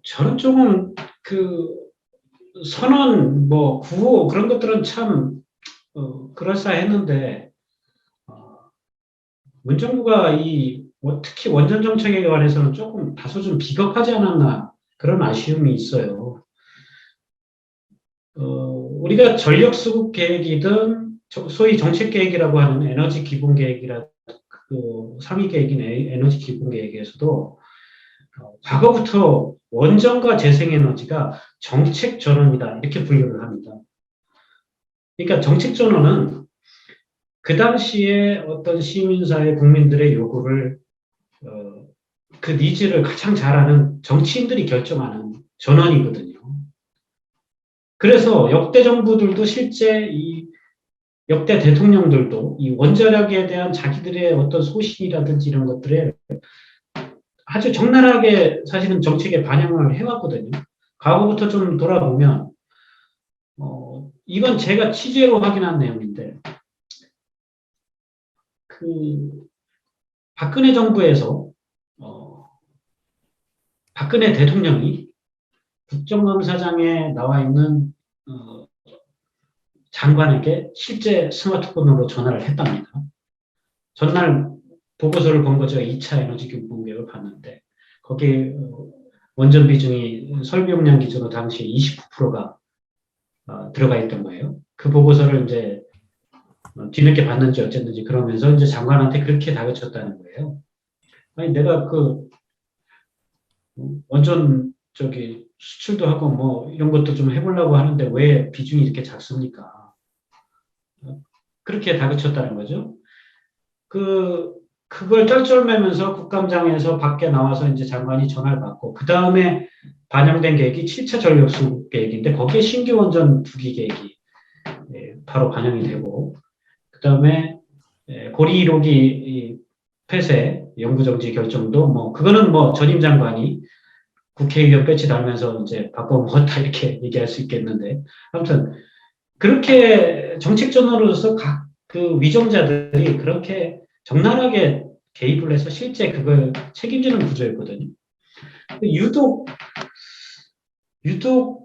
저는 조금 그 선언, 뭐 구호 그런 것들은 참 그럴싸했는데 문정부가 특히 원전 정책에 관해서는 조금 다소 좀 비겁하지 않았나 그런 아쉬움이 있어요. 우리가 전력 수급 계획이든 소위 정책 계획이라고 하는 에너지 기본 계획이라 그 상위 계획인 에너지 기본 계획에서도 과거부터 원전과 재생에너지가 정책 전환이다 이렇게 분류를 합니다. 그러니까 정책 전환은 그 당시에 어떤 시민사회 국민들의 요구를 그 니즈를 가장 잘 아는 정치인들이 결정하는 전환이거든요. 그래서 역대 정부들도 실제 이 역대 대통령들도 이 원자력에 대한 자기들의 어떤 소신이라든지 이런 것들에 아주 적나라하게 사실은 정책에 반영을 해왔거든요. 과거부터 좀 돌아보면 이건 제가 취재로 확인한 내용인데 그 박근혜 정부에서 박근혜 대통령이 국정감사장에 나와 있는 장관에게 실제 스마트폰으로 전화를 했답니다. 전날 보고서를 본 거죠. 2차 에너지 기본 계획을 봤는데 거기에 원전 비중이 설비 용량 기준으로 당시에 29%가 들어가 있던 거예요. 그 보고서를 이제 뒤늦게 봤는지 어쨌는지 그러면서 이제 장관한테 그렇게 다그쳤다는 거예요. 아니 내가 그 원전 수출도 하고 뭐 이런 것도 좀 해보려고 하는데 왜 비중이 이렇게 작습니까? 그렇게 다그쳤다는 거죠. 그걸 쩔쩔매면서 국감장에서 밖에 나와서 이제 장관이 전화를 받고, 그 다음에 반영된 계획이 7차 전력수급 계획인데, 거기에 신규 원전 2기 계획이 바로 반영이 되고, 그 다음에 고리 1호기 폐쇄 영구정지 결정도 뭐, 그거는 뭐 전임 장관이 국회의원 배치 달면서 이제 바꿔먹었다 이렇게 얘기할 수 있겠는데, 아무튼, 그렇게 정책 전환으로서 각 그 위정자들이 그렇게 적나라하게 개입을 해서 실제 그걸 책임지는 구조였거든요. 유독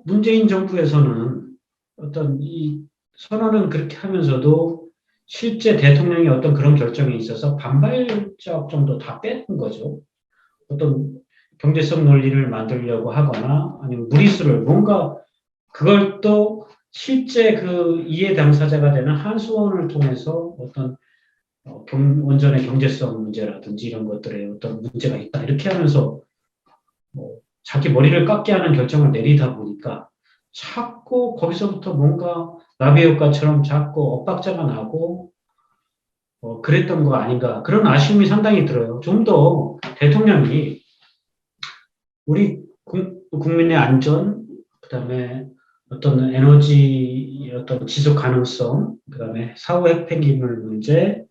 문재인 정부에서는 어떤 이 선언은 그렇게 하면서도 실제 대통령이 어떤 그런 결정에 있어서 반발적 정도 다 빼는 거죠. 어떤 경제성 논리를 만들려고 하거나 아니면 무리수를 뭔가 그걸 또 실제 그 이해 당사자가 되는 한수원을 통해서 어떤 원전의 경제성 문제라든지 이런 것들에 어떤 문제가 있다 이렇게 하면서 자기 머리를 깎게 하는 결정을 내리다 보니까 자꾸 거기서부터 뭔가 나비 효과처럼 자꾸 엇박자가 나고 그랬던 거 아닌가 그런 아쉬움이 상당히 들어요. 좀 더 대통령이 우리 국민의 안전, 그다음에 어떤 에너지 어떤 지속 가능성, 그다음에 사후 핵폐기물 문제,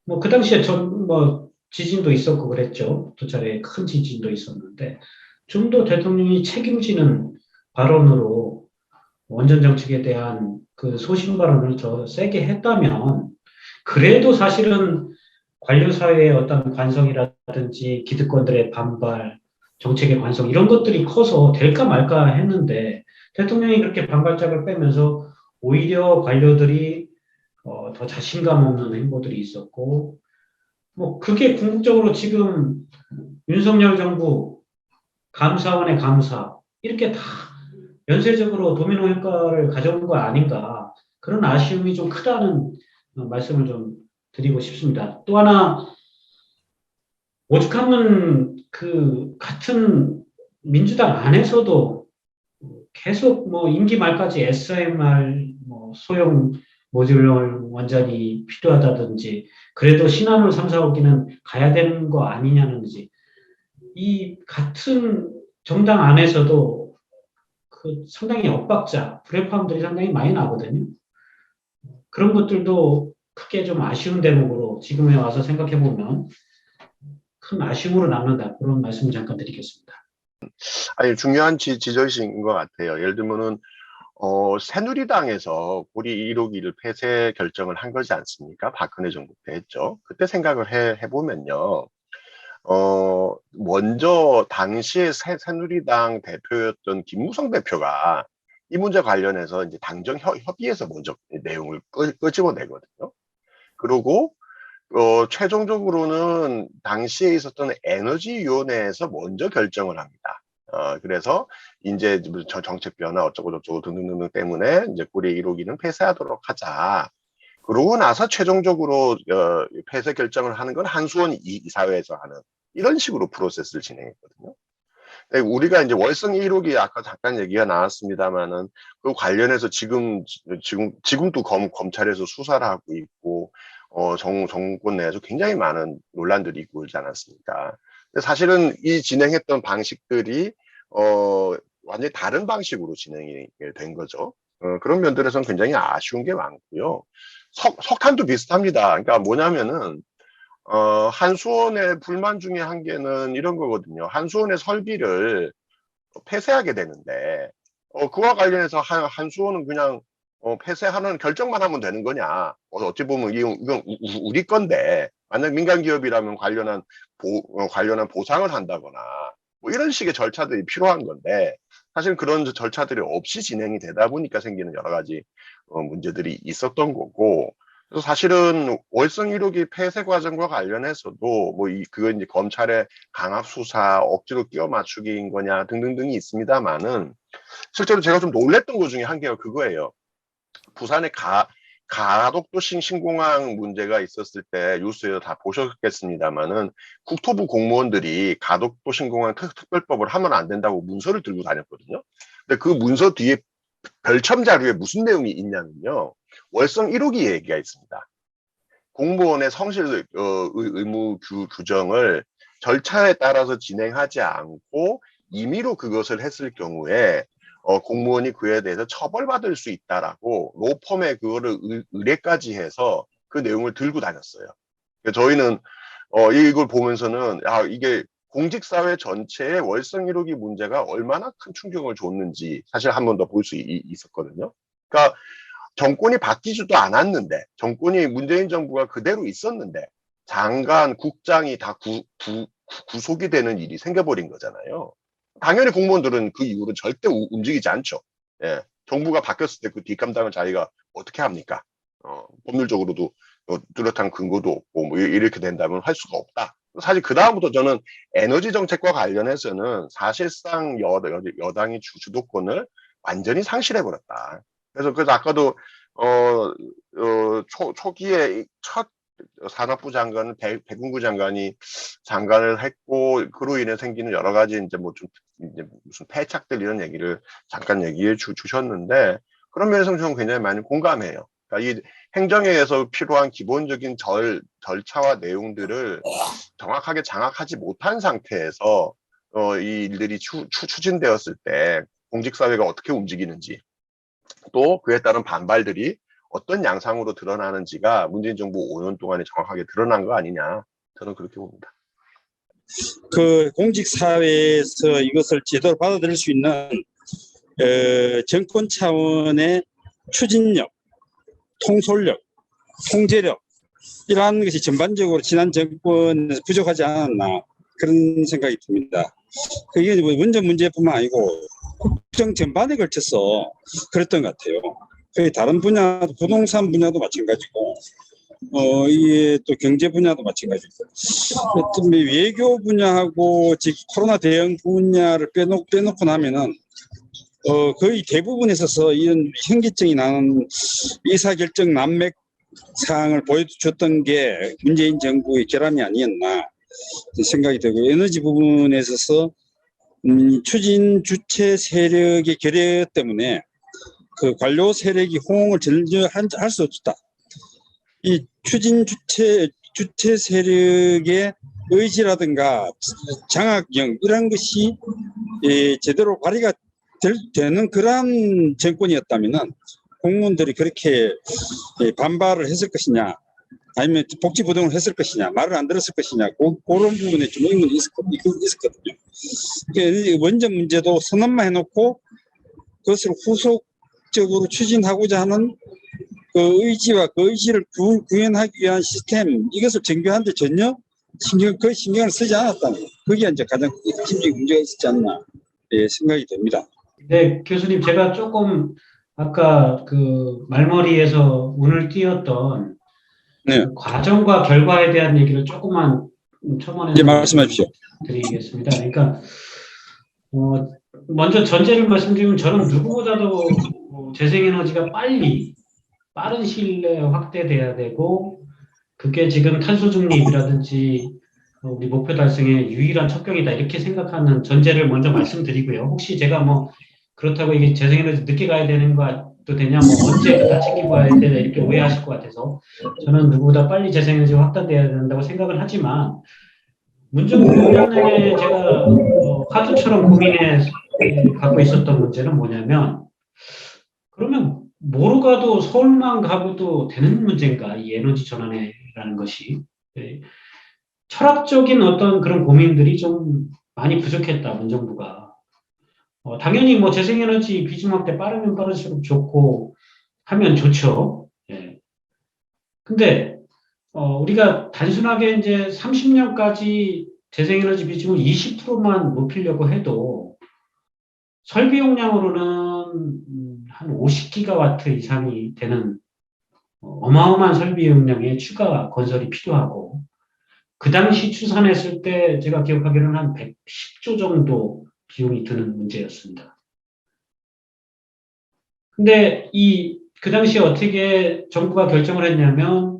뭐 그 당시에 뭐 지진도 있었고 그랬죠. 두 차례 큰 지진도 있었는데 좀 더 대통령이 책임지는 발언으로 원전 정책에 대한 그 소신 발언을 더 세게 했다면 그래도 사실은 관료 사회의 어떤 관성이라든지 기득권들의 반발, 정책의 관성 이런 것들이 커서 될까 말까 했는데 대통령이 그렇게 반발짝을 빼면서 오히려 관료들이 더 자신감 없는 행보들이 있었고 뭐 그게 궁극적으로 지금 윤석열 정부 감사원의 감사 이렇게 다 연쇄적으로 도미노 효과를 가져온 거 아닌가 그런 아쉬움이 좀 크다는 말씀을 좀 드리고 싶습니다. 또 하나 오죽하면 그 같은 민주당 안에서도 계속 뭐 임기 말까지 SMR 뭐 소형 모듈러 원전이 필요하다든지 그래도 신한울 3, 4호기는 가야 되는 거 아니냐는지 이 같은 정당 안에서도 그 상당히 엇박자, 불협화음들이 상당히 많이 나거든요. 그런 것들도 크게 좀 아쉬운 대목으로 지금에 와서 생각해 보면 큰 아쉬움으로 남는다. 그런 말씀 잠깐 드리겠습니다. 아니, 중요한 지적이신 것 같아요. 예를 들면은, 새누리당에서 고리 1호기를 폐쇄 결정을 한 거지 않습니까? 박근혜 정부 때 했죠. 그때 생각을 해보면요. 먼저 당시에 새누리당 대표였던 김무성 대표가 이 문제 관련해서 이제 당정 협의에서 먼저 내용을 끄집어내거든요. 그리고 최종적으로는 당시에 있었던 에너지위원회에서 먼저 결정을 합니다. 그래서 이제 정책 변화 어쩌고 저쩌고 등등등 때문에 이제 고려 1호기는 폐쇄하도록 하자. 그러고 나서 최종적으로 폐쇄 결정을 하는 건 한수원 이사회에서 하는 이런 식으로 프로세스를 진행했거든요. 우리가 이제 월성 1호기 아까 잠깐 얘기가 나왔습니다만은 그 관련해서 지금도 검찰에서 수사를 하고 있고 정권 내에서 굉장히 많은 논란들이 있고 그러지 않았습니까? 근데 사실은 이 진행했던 방식들이 완전히 다른 방식으로 진행이 된 거죠. 그런 면들에서는 굉장히 아쉬운 게 많고요. 석탄도 비슷합니다. 그러니까 뭐냐면은 한수원의 불만 중에 한 개는 이런 거거든요. 한수원의 설비를 폐쇄하게 되는데, 그와 관련해서 한수원은 그냥 폐쇄하는 결정만 하면 되는 거냐. 어찌 보면 이건 우리 건데, 만약 민간 기업이라면 관련한 보상을 한다거나, 뭐 이런 식의 절차들이 필요한 건데, 사실 그런 절차들이 없이 진행이 되다 보니까 생기는 여러 가지 문제들이 있었던 거고, 그래서 사실은 월성 1호기 폐쇄 과정과 관련해서도 그건 이제 검찰의 강압 수사, 억지로 끼워 맞추기인 거냐 등등등이 있습니다만은 실제로 제가 좀 놀랬던 것 중에 한 개가 그거예요. 부산의 가덕도 신공항 문제가 있었을 때 뉴스에서 다 보셨겠습니다만은 국토부 공무원들이 가덕도 신공항 특별법을 하면 안 된다고 문서를 들고 다녔거든요. 근데 그 문서 뒤에 별첨 자료에 무슨 내용이 있냐면요. 월성 1호기 얘기가 있습니다. 공무원의 성실 의무 규정을 절차에 따라서 진행하지 않고 임의로 그것을 했을 경우에 공무원이 그에 대해서 처벌받을 수 있다라고 로펌에 그거를 의뢰까지 해서 그 내용을 들고 다녔어요. 저희는 이걸 보면서는 이게 공직사회 전체의 월성 1호기 문제가 얼마나 큰 충격을 줬는지 사실 한 번 더 볼 수 있었거든요. 그러니까 정권이 바뀌지도 않았는데 정권이 문재인 정부가 그대로 있었는데 장관, 국장이 다 구속이 되는 일이 생겨버린 거잖아요. 당연히 공무원들은 그 이후로 절대 움직이지 않죠. 예. 정부가 바뀌었을 때 그 뒷감당을 자기가 어떻게 합니까? 법률적으로도 뚜렷한 근거도 없고 뭐 이렇게 된다면 할 수가 없다. 사실 그 다음부터 저는 에너지 정책과 관련해서는 사실상 여당이 주도권을 완전히 상실해버렸다. 그래서 아까도 초기에 첫 산업부 장관은 백운구 장관이 장관을 했고 그로 인해 생기는 여러 가지 이제 이제 무슨 패착들 이런 얘기를 잠깐 얘기해 주셨는데 그런 면에서 저는 굉장히 많이 공감해요. 그러니까 이 행정에서 필요한 기본적인 절차와 내용들을 정확하게 장악하지 못한 상태에서 이 일들이 추진되었을 때 공직사회가 어떻게 움직이는지 또 그에 따른 반발들이 어떤 양상으로 드러나는지가 문재인 정부 5년 동안에 정확하게 드러난 거 아니냐 저는 그렇게 봅니다. 그 공직사회에서 이것을 제대로 받아들일 수 있는 정권 차원의 추진력, 통솔력, 통제력 이러한 것이 전반적으로 지난 정권에서 부족하지 않았나 그런 생각이 듭니다. 그게 원전 문제뿐만 아니고 국정 전반에 걸쳐서 그랬던 것 같아요. 다른 분야, 부동산 분야도 마찬가지고, 이게 또 경제 분야도 마찬가지고, 외교 분야하고 즉 코로나 대응 분야를 빼놓고 나면은 거의 대부분에 있어서 이런 현기증이 나는 의사결정 난맥 사항을 보여줬던 게 문재인 정부의 결함이 아니었나 생각이 들고 에너지 부분에 있어서 추진 주체 세력의 결여 때문에 그 관료 세력이 호응을 전혀 할 수 없다. 이 추진 주체 세력의 의지라든가 장악력 이런 것이 제대로 발휘가 되는 그런 정권이었다면은 공무원들이 그렇게 반발을 했을 것이냐 아니면 복지부동을 했을 것이냐 말을 안 들었을 것이냐 그런 부분에 좀 의문이 있었거든요. 그러니까 원전 문제도 선언만 해놓고 그것을 후속적으로 추진하고자 하는 그 의지와 그 의지를 구현하기 위한 시스템 이것을 정교한데 전혀 신경을 쓰지 않았다는 거. 그게 이제 가장 핵심적인 문제가 있었지 않나 생각이 됩니다. 네, 교수님, 제가 조금 아까 그 말머리에서 운을 띄웠던 네, 그 과정과 결과에 대한 얘기를 조금만 첨언해서 이제 말씀하십시오. 드리겠습니다. 그러니까 먼저 전제를 말씀드리면 저는 누구보다도 재생에너지가 빠른 시일 내에 확대돼야 되고 그게 지금 탄소 중립이라든지 우리 목표 달성의 유일한 척경이다 이렇게 생각하는 전제를 먼저 말씀드리고요. 혹시 제가 뭐 그렇다고 이게 재생에너지 늦게 가야 되는 것도 되냐, 뭐 언제 다 챙기고 가야 되냐 이렇게 오해하실 것 같아서 저는 누구보다 빨리 재생에너지가 확대돼야 된다고 생각을 하지만 문정부 5년 내내 제가 화두처럼 고민해 갖고 있었던 문제는 뭐냐면 그러면 뭐로 가도 서울만 가도 되는 문제인가 이 에너지 전환이라는 것이 철학적인 어떤 그런 고민들이 좀 많이 부족했다 문정부가 당연히 뭐 재생에너지 비중 확대 빠르면 빠를수록 좋고 하면 좋죠. 예. 근데 우리가 단순하게 이제 30년까지 재생에너지 비중을 20%만 높이려고 해도 설비 용량으로는 한 50기가와트 이상이 되는 어마어마한 설비 용량의 추가 건설이 필요하고 그 당시 추산했을 때 제가 기억하기로는 한 110조 정도 비용이 드는 문제였습니다. 근데 그 당시에 어떻게 정부가 결정을 했냐면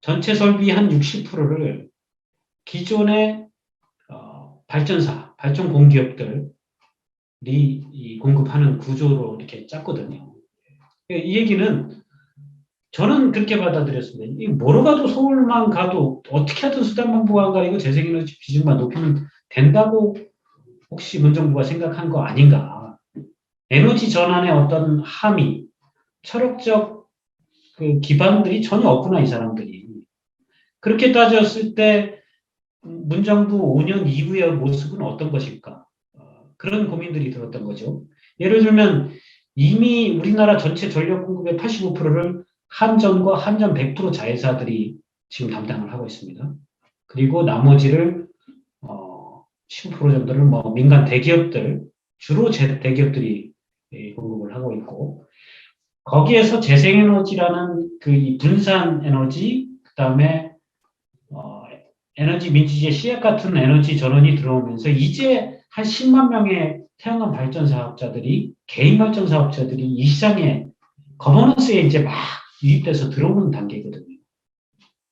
전체 설비 한 60%를 기존의 발전 공기업들이 공급하는 구조로 이렇게 짰거든요. 이 얘기는 저는 그렇게 받아들였습니다. 이 뭐로 가도 서울만 가도 어떻게 하든 수단방법 안 가리고 재생에너지 비중만 높이면 된다고 혹시 문정부가 생각한 거 아닌가. 에너지 전환의 어떤 함의, 철학적 그 기반들이 전혀 없구나, 이 사람들이. 그렇게 따졌을 때 문정부 5년 이후의 모습은 어떤 것일까? 그런 고민들이 들었던 거죠. 예를 들면 이미 우리나라 전체 전력 공급의 85%를 한전과 한전 100% 자회사들이 지금 담당을 하고 있습니다. 그리고 나머지를 15% 정도를 뭐 민간 대기업들, 주로 대기업들이 공급을 하고 있고 거기에서 재생에너지라는 그 분산 에너지, 그다음에 에너지 민주주의 씨앗 같은 에너지 전원이 들어오면서 이제 한 10만 명의 태양광 발전 사업자들이 개인 발전 사업자들이 이 시장에 거버넌스에 이제 막 유입돼서 들어오는 단계거든요.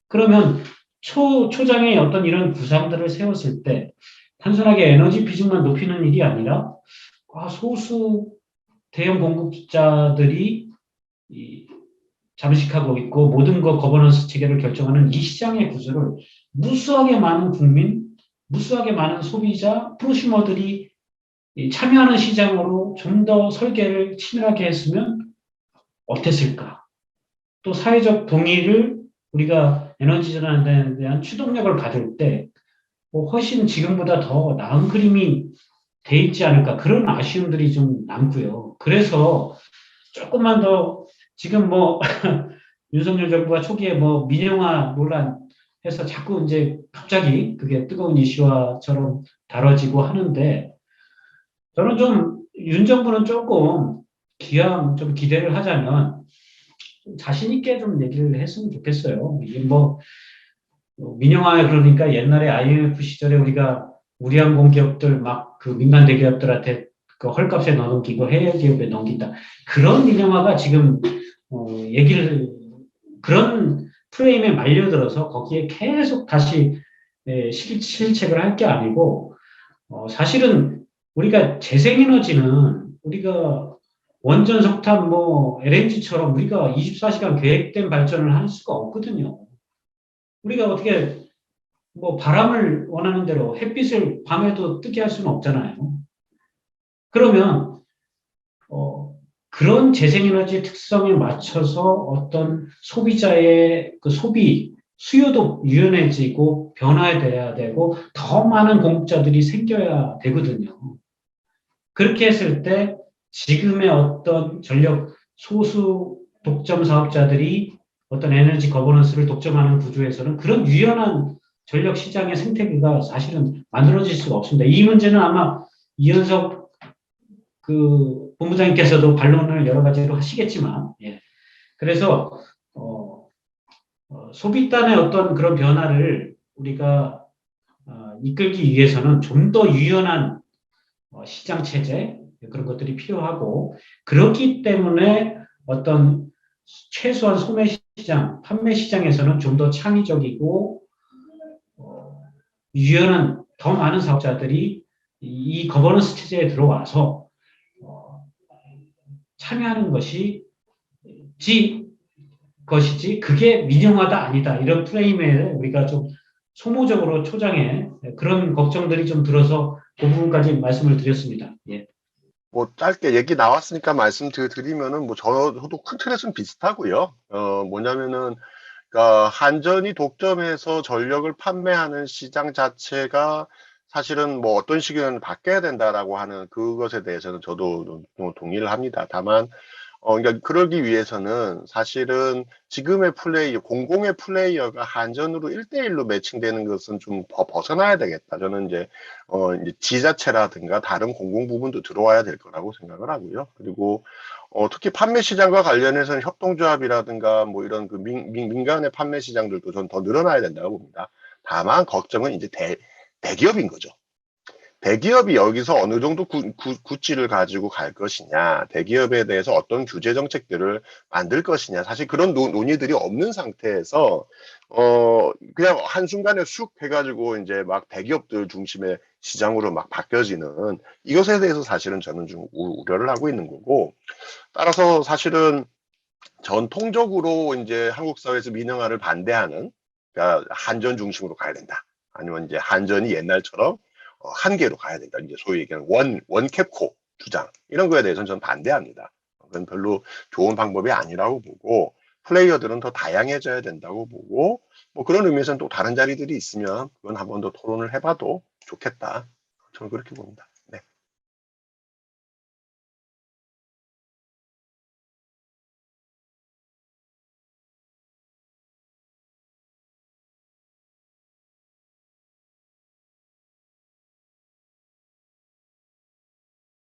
그러면 초장에 어떤 이런 구상들을 세웠을 때 단순하게 에너지 비중만 높이는 일이 아니라 소수 대형 공급자들이 잠식하고 있고 모든 거 거버넌스 체계를 결정하는 이 시장의 구조를 무수하게 많은 국민, 무수하게 많은 소비자, 프로슈머들이 참여하는 시장으로 좀 더 설계를 치밀하게 했으면 어땠을까? 또 사회적 동의를 우리가 에너지 전환에 대한 추동력을 가질 때 훨씬 지금보다 더 나은 그림이 돼 있지 않을까 그런 아쉬움들이 좀 남고요. 그래서 조금만 더 지금 뭐 윤석열 정부가 초기에 뭐 민영화 논란 해서 자꾸 이제 갑자기 그게 뜨거운 이슈화처럼 다뤄지고 하는데 저는 좀 윤 정부는 조금 기왕 좀 기대를 하자면 자신 있게 좀 얘기를 했으면 좋겠어요. 이게 뭐 민영화에 그러니까 옛날에 IMF 시절에 우리가 우리항공 기업들 막 그 민간 대기업들한테 그 헐값에 넣어넘기고 해외 기업에 넘긴다. 그런 민영화가 지금 그런 프레임에 말려들어서 거기에 계속 다시 실책을 할 게 아니고 사실은 우리가 재생에너지는 우리가 원전, 석탄, 뭐 LNG처럼 우리가 24시간 계획된 발전을 할 수가 없거든요. 우리가 어떻게 뭐 바람을 원하는 대로 햇빛을 밤에도 뜨게 할 수는 없잖아요. 그러면 그런 재생에너지 특성에 맞춰서 어떤 소비자의 그 소비 수요도 유연해지고 변화돼야 되고 더 많은 공급자들이 생겨야 되거든요. 그렇게 했을 때 지금의 어떤 전력 소수 독점 사업자들이 어떤 에너지 거버넌스를 독점하는 구조에서는 그런 유연한 전력 시장의 생태계가 사실은 만들어질 수가 없습니다. 이 문제는 아마 이현석 그 본부장님께서도 반론을 여러 가지로 하시겠지만, 예. 그래서 소비단의 어떤 그런 변화를 우리가 이끌기 위해서는 좀 더 유연한 시장 체제 그런 것들이 필요하고 그렇기 때문에 어떤 최소한 소매 시장, 판매 시장에서는 좀 더 창의적이고 유연한 더 많은 사업자들이 이 거버넌스 체제에 들어와서 참여하는 것이지 그게 민영화다 아니다 이런 프레임에 우리가 좀 소모적으로 초장에 그런 걱정들이 좀 들어서 그 부분까지 말씀을 드렸습니다. 예. 뭐 짧게 얘기 나왔으니까 말씀드리면은 뭐 저도 큰 틀에서는 비슷하고요. 뭐냐면은 그러니까 한전이 독점해서 전력을 판매하는 시장 자체가 사실은 뭐 어떤 식이든 바뀌어야 된다라고 하는 그것에 대해서는 저도 동의를 합니다. 다만 그러니까 그러기 위해서는 사실은 지금의 공공의 플레이어가 한전으로 1대1로 매칭되는 것은 좀 벗어나야 되겠다. 저는 이제 지자체라든가 다른 공공 부분도 들어와야 될 거라고 생각을 하고요. 그리고 특히 판매 시장과 관련해서는 협동조합이라든가 뭐 이런 그 민간의 판매 시장들도 전 더 늘어나야 된다고 봅니다. 다만 걱정은 이제 대기업인 거죠. 대기업이 여기서 어느 정도 구찌를 가지고 갈 것이냐, 대기업에 대해서 어떤 규제 정책들을 만들 것이냐, 사실 그런 논의들이 없는 상태에서, 그냥 한순간에 쑥 해가지고 이제 막 대기업들 중심의 시장으로 막 바뀌어지는 이것에 대해서 사실은 저는 좀 우려를 하고 있는 거고, 따라서 사실은 전통적으로 이제 한국 사회에서 민영화를 반대하는, 그러니까 한전 중심으로 가야 된다. 아니면 이제 한전이 옛날처럼 한 개로 가야 된다. 이제 소위 얘기하는 원캡코 주장. 이런 거에 대해서는 저는 반대합니다. 그건 별로 좋은 방법이 아니라고 보고, 플레이어들은 더 다양해져야 된다고 보고, 뭐 그런 의미에서는 또 다른 자리들이 있으면 그건 한 번 더 토론을 해봐도 좋겠다. 저는 그렇게 봅니다.